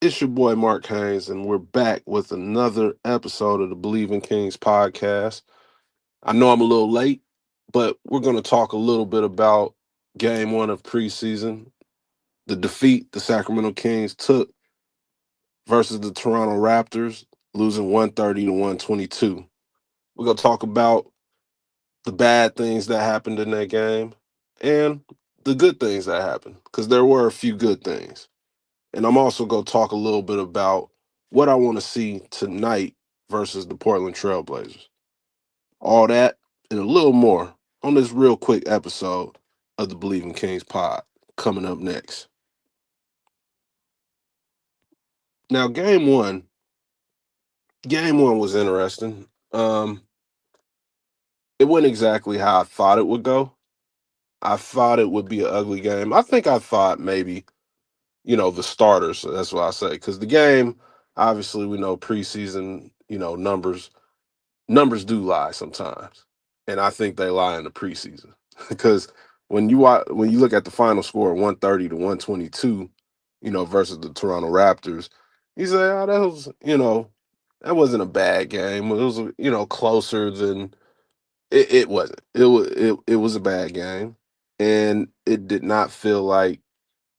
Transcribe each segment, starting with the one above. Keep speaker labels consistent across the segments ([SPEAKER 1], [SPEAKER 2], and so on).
[SPEAKER 1] It's your boy Mark Haynes, and we're back with another episode of the Bleav in Kings podcast. I know I'm a little late, but we're going to talk a little bit about game one of preseason, the defeat the Sacramento Kings took versus the Toronto Raptors, losing 130 to 122. We're going to talk about the bad things that happened in that game and the good things that happened, because there were a few good things. And I'm also going to talk a little bit about what I want to see tonight versus the Portland Trailblazers. All that and a little more on this real quick episode of the Bleav in Kings pod coming up next. Now, game one was interesting. It went exactly how I thought it would go. I thought it would be an ugly game. I think I thought maybe, the starters. So that's what I say. Because the game, obviously, we know preseason, numbers do lie sometimes, and I think they lie in the preseason because when you look at the final score 130 to 122, versus the Toronto Raptors, you say, oh, that wasn't a bad game. It was closer than it wasn't. It was a bad game, and it did not feel like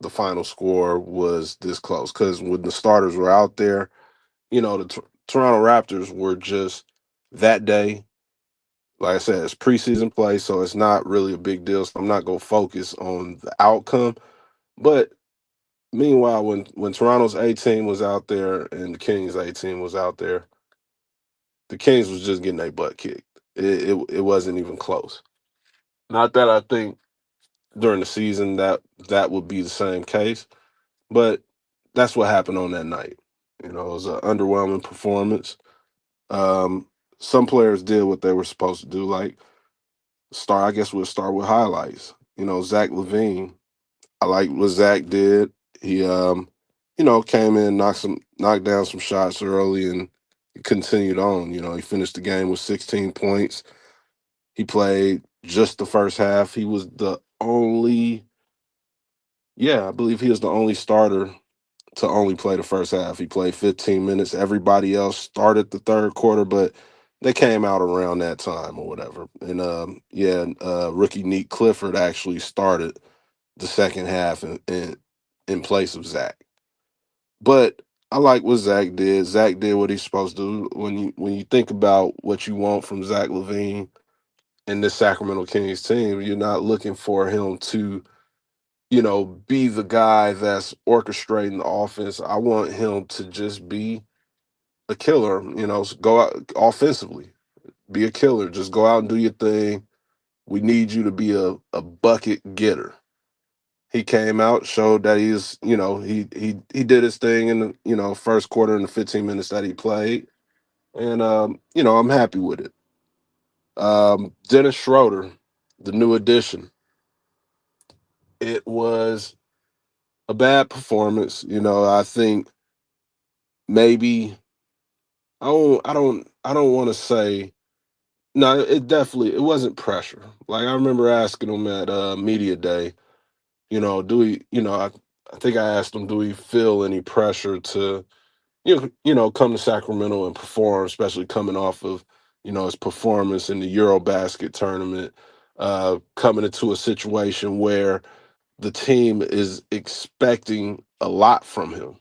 [SPEAKER 1] the final score was this close because when the starters were out there, the Toronto Raptors were just that day. Like I said, it's preseason play, so it's not really a big deal. So I'm not gonna focus on the outcome. But meanwhile, when Toronto's A team was out there and the Kings A team was out there, the Kings was just getting their butt kicked. It wasn't even close. Not that I think during the season that would be the same case, but that's what happened on that night. It was an underwhelming performance. Um, some players did what they were supposed to do, like I guess we'll start with highlights. Zach LaVine. I like what Zach did. He came in, knocked down some shots early and continued on. He finished the game with 16 points. He played just the first half. He was the only I Bleav he was the only starter to only play the first half. He played 15 minutes. Everybody else started the third quarter, but they came out around that time or whatever. And rookie Neat Clifford actually started the second half in place of Zach. But I like what Zach did. Zach did what he's supposed to do. When you think about what you want from Zach LaVine and this Sacramento Kings team, you're not looking for him to be the guy that's orchestrating the offense. I want him to just be a killer, go out offensively, be a killer. Just go out and do your thing. We need you to be a bucket getter. He came out, showed that he did his thing in the, first quarter in the 15 minutes that he played. And I'm happy with it. Dennis Schroeder, the new addition. It was a bad performance. I think maybe I don't want to say no, it wasn't pressure. Like I remember asking him at media day, do we, I think I asked him, do we feel any pressure to come to Sacramento and perform, especially coming off of, his performance in the Eurobasket tournament, coming into a situation where the team is expecting a lot from him.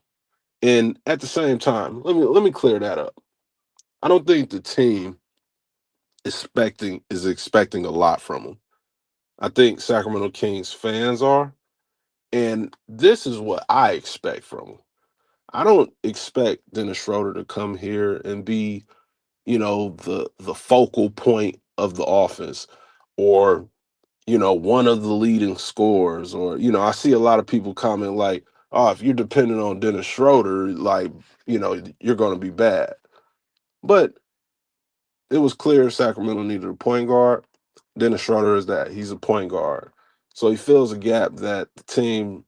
[SPEAKER 1] And at the same time, let me clear that up. I don't think the team is expecting a lot from him. I think Sacramento Kings fans are, and this is what I expect from him. I don't expect Dennis Schroeder to come here and be, the focal point of the offense or, one of the leading scorers or, I see a lot of people comment like, oh, if you're dependent on Dennis Schroeder, like, you're going to be bad. But it was clear Sacramento needed a point guard. Dennis Schroeder is that. He's a point guard. So he fills a gap that the team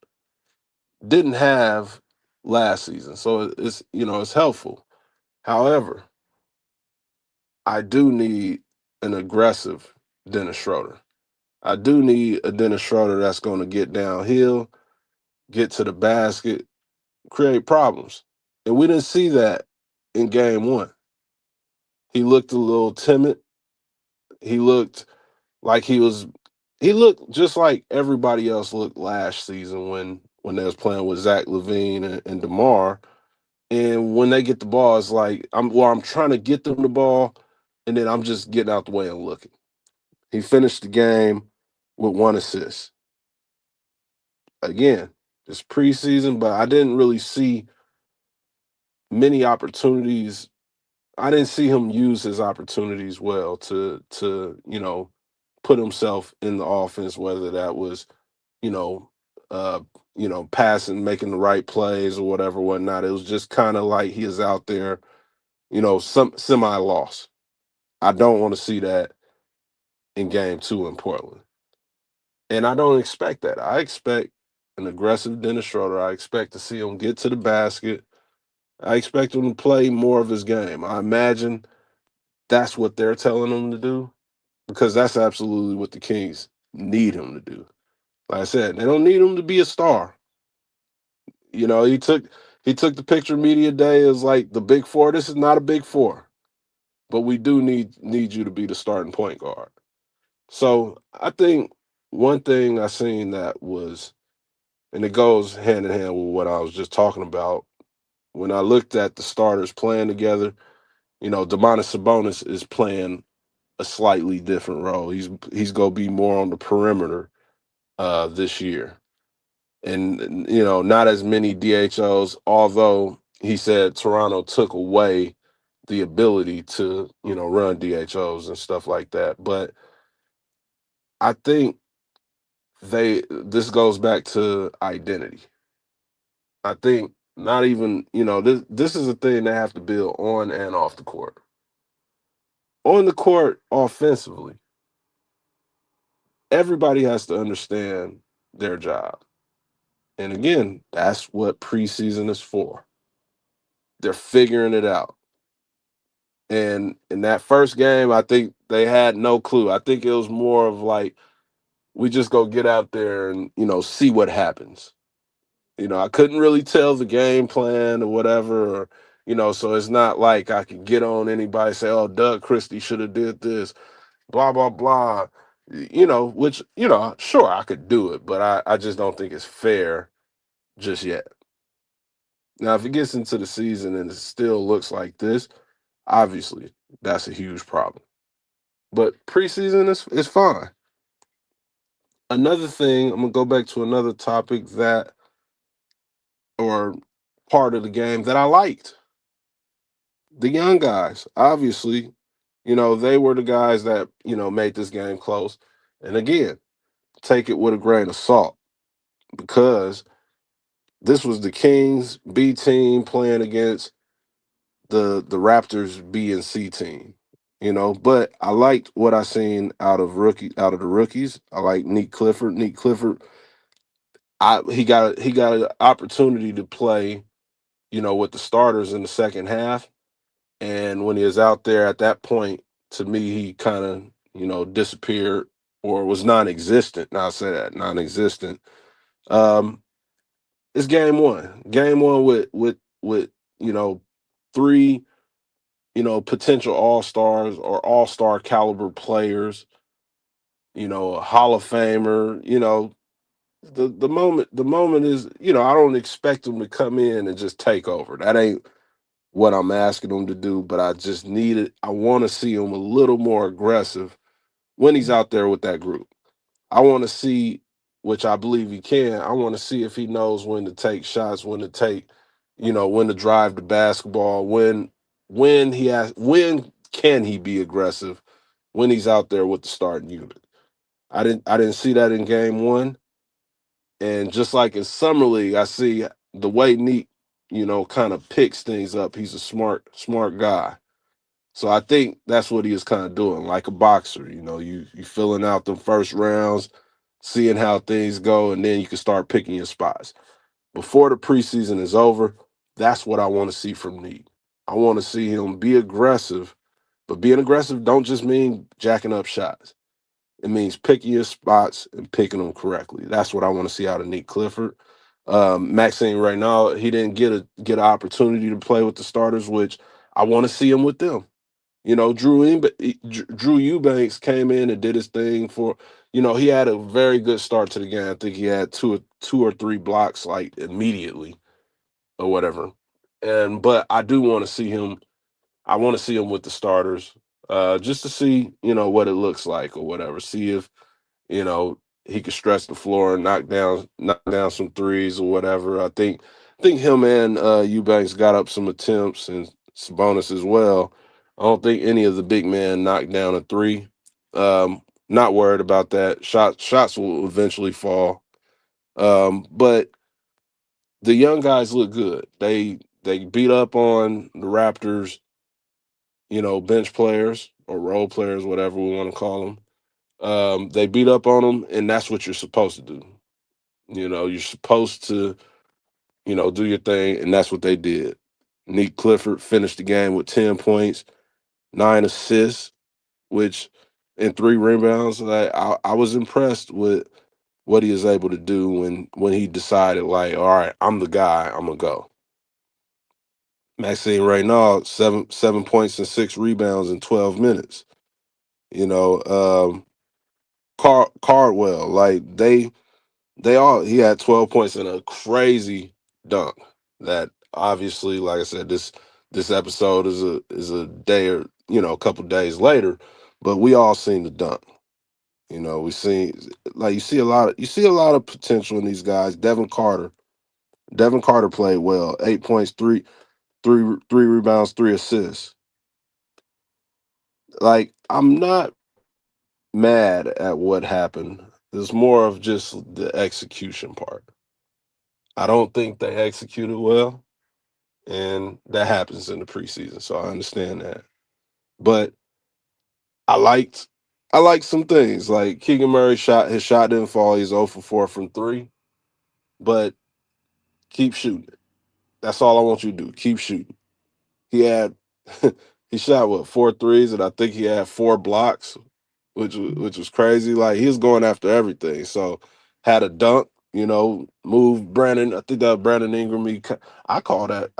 [SPEAKER 1] didn't have last season. So it's helpful. However, I do need an aggressive Dennis Schroeder. I do need a Dennis Schroeder that's going to get downhill, get to the basket, create problems. And we didn't see that in game one. He looked a little timid. He looked like he looked just like everybody else looked last season when they was playing with Zach LaVine and DeMar. And when they get the ball, it's like I'm trying to get them the ball, and then I'm just getting out the way and looking. He finished the game with 1 assist. Again, it's preseason, but I didn't really see many opportunities. I didn't see him use his opportunities well to put himself in the offense, whether that was you know uh passing, making the right plays or whatever, whatnot. It was just kind of like he is out there, some semi loss. I don't want to see that in game two in Portland. And I don't expect that. I expect an aggressive Dennis Schroeder. I expect to see him get to the basket. I expect him to play more of his game. I imagine that's what they're telling him to do, because that's absolutely what the Kings need him to do. Like I said, they don't need him to be a star. He took the picture media day as like the big four. This is not a big four, but we do need you to be the starting point guard. So I think one thing I seen that was, and it goes hand in hand with what I was just talking about. When I looked at the starters playing together, Domantas Sabonis is playing a slightly different role. He's gonna be more on the perimeter this year, and not as many DHOs. Although he said Toronto took away the ability to run DHOs and stuff like that, but I think this goes back to identity. I think not even, this is a thing they have to build on and off the court. On the court, offensively, everybody has to understand their job. And again, that's what preseason is for. They're figuring it out. And in that first game, I think they had no clue. I think it was more of like, we just go get out there and, see what happens. I couldn't really tell the game plan or whatever, so it's not like I could get on anybody and say, oh, Doug Christie should have did this, blah, blah, blah. Which, sure, I could do it, but I just don't think it's fair just yet. Now, if it gets into the season and it still looks like this, obviously that's a huge problem. But preseason is fine. Another thing, I'm gonna go back to another topic or part of the game that I liked. The young guys, obviously, they were the guys that, made this game close. And again, take it with a grain of salt, because this was the Kings B team playing against the Raptors B and C team. But I liked what I seen out of the rookies. I like Nick Clifford. Nick Clifford, he got an opportunity to play, with the starters in the second half. And when he was out there at that point, to me, he kind of, disappeared or was non-existent. Now I say that non-existent. Um, it's game one. Game one with three, potential all-stars or all-star caliber players, a Hall of Famer, the moment is, I don't expect them to come in and just take over. That ain't what I'm asking him to do, but I want to see him a little more aggressive when he's out there with that group. I want to see, which I Bleav he can. I want to see if he knows when to take shots, when to drive the basketball, when can he be aggressive when he's out there with the starting unit. I didn't see that in game one. And just like in summer league, I see the way Neek, kind of picks things up. He's a smart guy. So I think that's what he is kind of doing, like a boxer. You filling out the first rounds, seeing how things go, and then you can start picking your spots. Before the preseason is over, that's what I want to see from Neek. I want to see him be aggressive, but being aggressive don't just mean jacking up shots. It means picking your spots and picking them correctly. That's what I want to see out of Nick Clifford. Maxine right now, he didn't get an opportunity to play with the starters, which I want to see him with them. Drew Eubanks came in and did his thing for. He had a very good start to the game. I think he had two or three blocks like immediately or whatever. But I do want to see him. I want to see him with the starters, just to see what it looks like or whatever. See if you know, he could stretch the floor and knock down some threes or whatever. I think him and Eubanks got up some attempts and Sabonis as well. I don't think any of the big men knocked down a three. Not worried about that. Shots will eventually fall. But the young guys look good. They beat up on the Raptors, bench players or role players, whatever we want to call them. They beat up on them, and that's what you're supposed to do. You're supposed to, do your thing, and that's what they did. Nick Clifford finished the game with 10 points, 9 assists, which and 3 rebounds. I was impressed with what he was able to do when he decided, like, all right, I'm the guy, I'm gonna go. Maxine right now, seven points and 6 rebounds in 12 minutes. You know, Cardwell, like they all he had 12 points in a crazy dunk that obviously, like I said, this episode is a day or a couple days later, but we all seen the dunk. We seen like you see a lot of potential in these guys. Devin Carter played well. 8 points, three rebounds, 3 assists. Like, I'm not mad at what happened. It's more of just the execution part. I don't think they executed well, and that happens in the preseason. So I understand that. But I liked I liked some things. Like Keegan Murray his shot didn't fall. He's 0 for 4 from three. But keep shooting it. That's all I want you to do. Keep shooting. He had he shot what, 4 threes, and I think he had 4 blocks, which was crazy. Like, he was going after everything. So had a dunk, moved Brandon. I think that was Brandon Ingram. I call that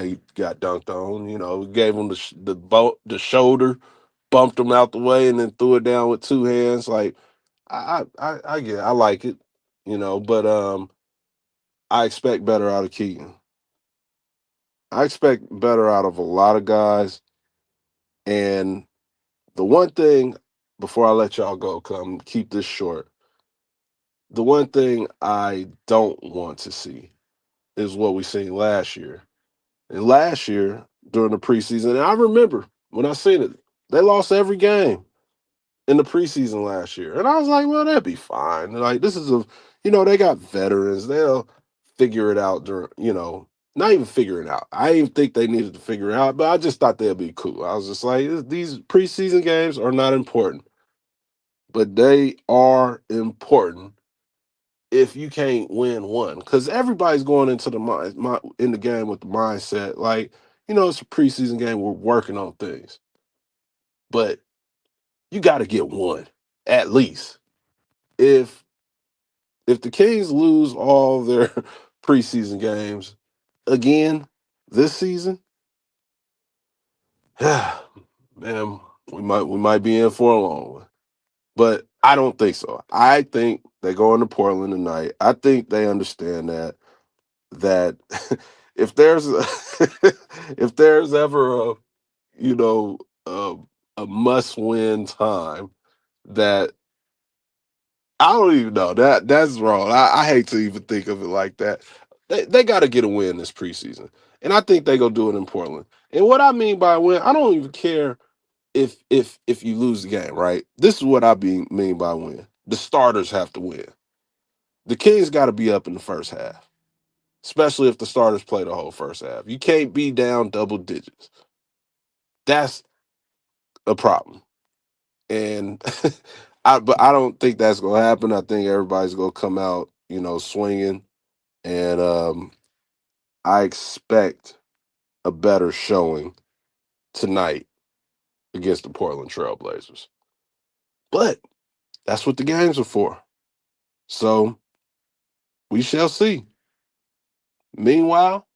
[SPEAKER 1] he got dunked on. Gave him the shoulder, bumped him out the way, and then threw it down with 2 hands. Like, I get it. I like it. But I expect better out of Keegan. I expect better out of a lot of guys. And the one thing, before I let y'all go, come keep this short. The one thing I don't want to see is what we seen last year. And last year during the preseason, and I remember when I seen it, they lost every game in the preseason last year. And I was like, well, that'd be fine. Like, this is they got veterans. They'll figure it out not even figure it out. I didn't think they needed to figure it out, but I just thought they'd be cool. I was just like, these preseason games are not important, but they are important if you can't win one, because everybody's going into in the game with the mindset like, it's a preseason game. We're working on things, but you got to get one at least. If the Kings lose all their preseason games again this season, man, we might be in for a long one. But I don't think so. I think they go into Portland tonight. I think they understand that if there's if there's ever you know a, a must win time, that I don't even know, that's wrong. I hate to even think of it like that. They got to get a win this preseason, and I think they go do it in Portland. And what I mean by win, I don't even care if you lose the game. Right? This is what mean by win. The starters have to win. The Kings got to be up in the first half, especially if the starters play the whole first half. You can't be down double digits. That's a problem. And but I don't think that's going to happen. I think everybody's going to come out, swinging. And I expect a better showing tonight against the Portland Trailblazers. But that's what the games are for. So we shall see. Meanwhile,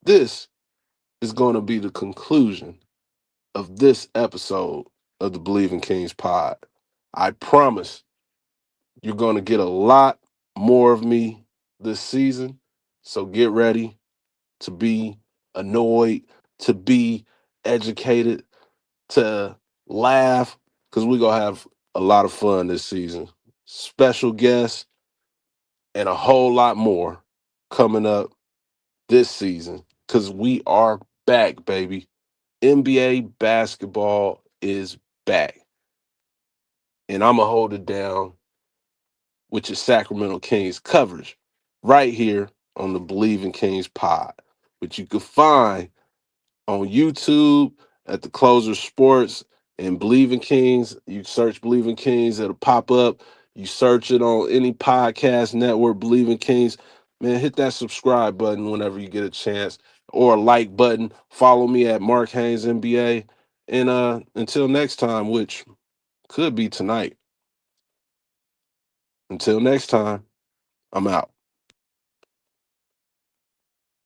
[SPEAKER 1] this is going to be the conclusion of this episode of the Bleav in Kings pod. I promise you're going to get a lot more of me this season. So get ready to be annoyed, to be educated, to laugh, because we're going to have a lot of fun this season. Special guests and a whole lot more coming up this season because we are back, baby. NBA basketball is back. And I'm going to hold it down with your Sacramento Kings coverage right here on the Bleav in Kings pod, which you can find on YouTube at the Closer Sports and Bleav in Kings. You search Bleav in Kings, it'll pop up. You search it on any podcast network, Bleav in Kings. Man, hit that subscribe button whenever you get a chance, or a like button. Follow me at Mark Haynes NBA. And until next time, which could be tonight. Until next time, I'm out.